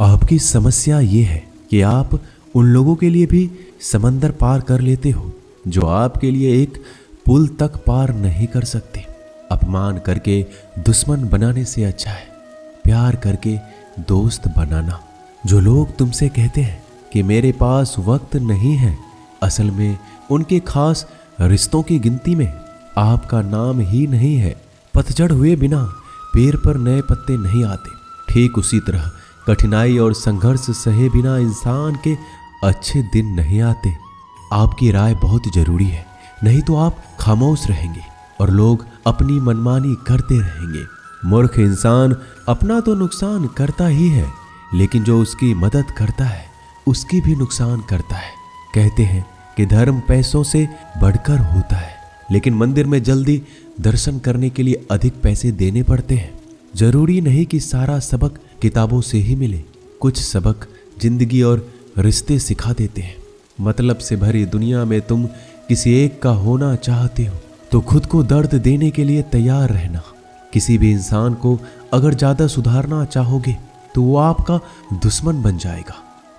आपकी समस्या ये है कि आप उन लोगों के लिए भी समंदर पार कर लेते हो जो आपके लिए एक पुल तक पार नहीं कर सकते। अपमान करके दुश्मन बनाने से अच्छा है प्यार करके दोस्त बनाना। जो लोग तुमसे कहते हैं कि मेरे पास वक्त नहीं है, असल में उनके खास रिश्तों की गिनती में आपका नाम ही नहीं है। पतझड़ हुए बिना पेड़ पर नए पत्ते नहीं आते। ठीक उसी तरह कठिनाई और संघर्ष सहे बिना इंसान के अच्छे दिन नहीं आते। आपकी राय बहुत जरूरी है, नहीं तो आप खामोश रहेंगे और लोग अपनी मनमानी करते रहेंगे। मूर्ख इंसान अपना तो नुकसान करता ही है, लेकिन जो उसकी मदद करता है उसकी भी नुकसान करता है। कहते हैं कि धर्म पैसों से बढ़कर होता है, लेकिन मंदिर में जल्दी दर्शन करने के लिए अधिक पैसे देने पड़ते हैं। जरूरी नहीं कि सारा सबक किताबों से ही मिले। कुछ सबक जिंदगी और रिश्ते सिखा देते हैं। मतलब से भरी दुनिया में तुम किसी एक का होना चाहते हो तो खुद को दर्द देने के लिए तैयार रहना। किसी भी इंसान को अगर ज्यादा सुधारना चाहोगे तो वो आपका दुश्मन बन जाएगा।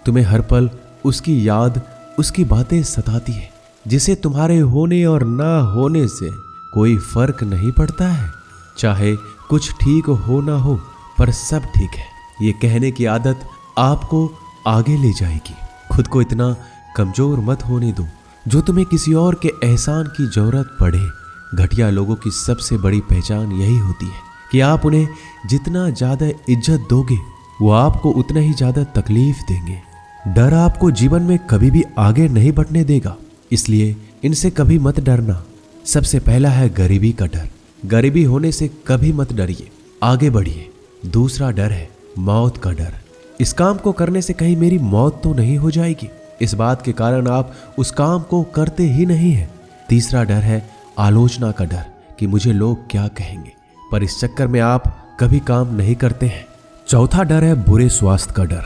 तुम्हें हर पल उसकी याद, उसकी बातें सताती है, जिसे तुम्हारे होने और ना होने से कोई फर्क नहीं पड़ता है। चाहे कुछ ठीक हो ना हो, पर सब ठीक है ये कहने की आदत आपको आगे ले जाएगी। खुद को इतना कमजोर मत होने दो जो तुम्हें किसी और के एहसान की जरूरत पड़े। घटिया लोगों की सबसे बड़ी पहचान यही होती है कि आप उन्हें जितना ज्यादा इज्जत दोगे वो आपको उतना ही ज्यादा तकलीफ देंगे। डर आपको जीवन में कभी भी आगे नहीं बढ़ने देगा, इसलिए इनसे कभी मत डरना। सबसे पहला है गरीबी का डर। गरीबी होने से कभी मत डरिए, आगे बढ़िए। दूसरा डर है मौत का डर। इस काम को करने से कहीं मेरी मौत तो नहीं हो जाएगी, इस बात के कारण आप उस काम को करते ही नहीं हैं। तीसरा डर है आलोचना का डर कि मुझे लोग क्या कहेंगे, पर इस चक्कर में आप कभी काम नहीं करते हैं। चौथा डर है बुरे स्वास्थ्य का डर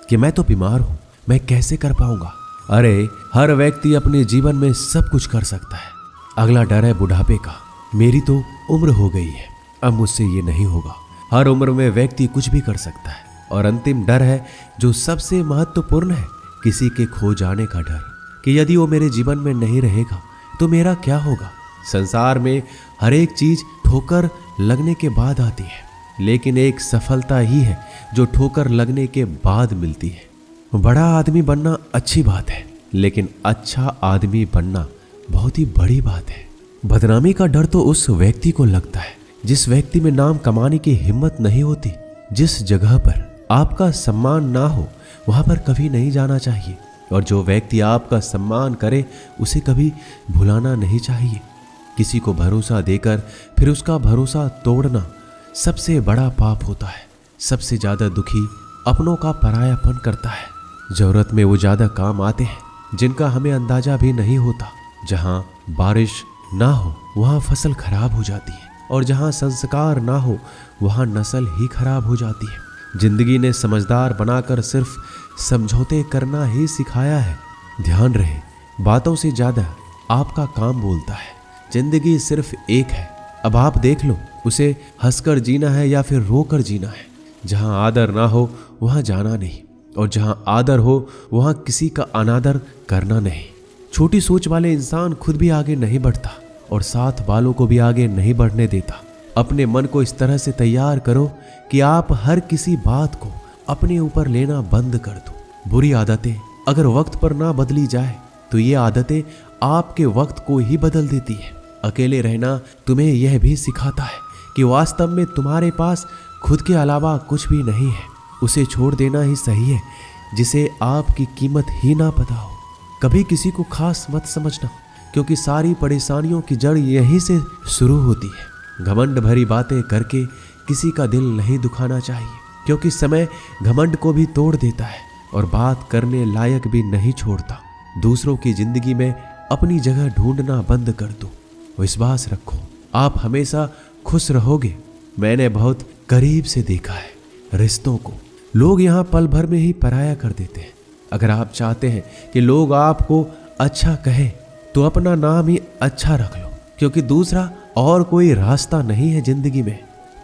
कि मैं तो बीमार हूं, मैं कैसे कर पाऊंगा। अरे हर व्यक्ति अपने जीवन में सब कुछ कर सकता है। अगला डर है बुढ़ापे का। मेरी तो उम्र हो गई है, अब मुझसे ये नहीं होगा। हर उम्र में व्यक्ति कुछ भी कर सकता है। और अंतिम डर है जो सबसे महत्वपूर्ण है, किसी के खो जाने का डर कि यदि वो मेरे जीवन में नहीं रहेगा तो मेरा क्या होगा। संसार में हर एक चीज ठोकर लगने के बाद आती है, लेकिन एक सफलता ही है जो ठोकर लगने के बाद मिलती है। बड़ा आदमी बनना अच्छी बात है, लेकिन अच्छा आदमी बनना बहुत ही बड़ी बात है। बदनामी का डर तो उस व्यक्ति को लगता है जिस व्यक्ति में नाम कमाने की हिम्मत नहीं होती। जिस जगह पर आपका सम्मान ना हो वहां पर कभी नहीं जाना चाहिए, और जो व्यक्ति आपका सम्मान करे उसे कभी भुलाना नहीं चाहिए। किसी को भरोसा देकर फिर उसका भरोसा तोड़ना सबसे बड़ा पाप होता है। सबसे ज्यादा दुखी अपनों का परायापन करता है। जरूरत में वो ज्यादा काम आते हैं जिनका हमें अंदाजा भी नहीं होता। जहां बारिश ना हो वहां फसल खराब हो जाती है, और जहां संस्कार ना हो वहां नस्ल ही खराब हो जाती है। जिंदगी ने समझदार बनाकर सिर्फ समझौते करना ही सिखाया है। ध्यान रहे, बातों से ज्यादा आपका काम बोलता है। जिंदगी सिर्फ एक है, अब आप देख लो उसे हंसकर जीना है या फिर रोकर जीना है। जहां आदर ना हो वहां जाना नहीं, और जहां आदर हो वहां किसी का अनादर करना नहीं। छोटी सोच वाले इंसान खुद भी आगे नहीं बढ़ता और साथ वालों को भी आगे नहीं बढ़ने देता। अपने मन को इस तरह से तैयार करो कि आप हर किसी बात को अपने ऊपर लेना बंद कर दो। बुरी आदतें अगर वक्त पर ना बदली जाए तो ये आदतें आपके वक्त को ही बदल देती है। अकेले रहना तुम्हें यह भी सिखाता है कि वास्तव में तुम्हारे पास खुद के अलावा कुछ भी नहीं है। उसे छोड़ देना ही सही है जिसे आपकी कीमत ही ना पता हो। कभी किसी को खास मत समझना, क्योंकि सारी परेशानियों की जड़ यहीं से शुरू होती है। घमंड भरी बातें करके किसी का दिल नहीं दुखाना चाहिए, क्योंकि समय घमंड को भी तोड़ देता है और बात करने लायक भी नहीं छोड़ता। दूसरों की जिंदगी में अपनी जगह ढूंढना बंद कर दो। विश्वास रखो, आप हमेशा खुश रहोगे। मैंने बहुत करीब से देखा है रिश्तों को। लोग यहाँ पल भर में ही पराया कर देते हैं। अगर आप चाहते हैं कि लोग आपको अच्छा कहें तो अपना नाम ही अच्छा रख लो, क्योंकि दूसरा और कोई रास्ता नहीं है जिंदगी में।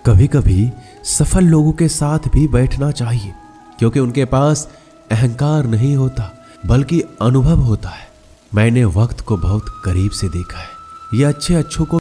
कभी कभी सफल लोगों के साथ भी बैठना चाहिए, क्योंकि उनके पास अहंकार नहीं होता बल्कि अनुभव होता है। मैंने वक्त को बहुत करीब से देखा है। ये अच्छे अच्छों को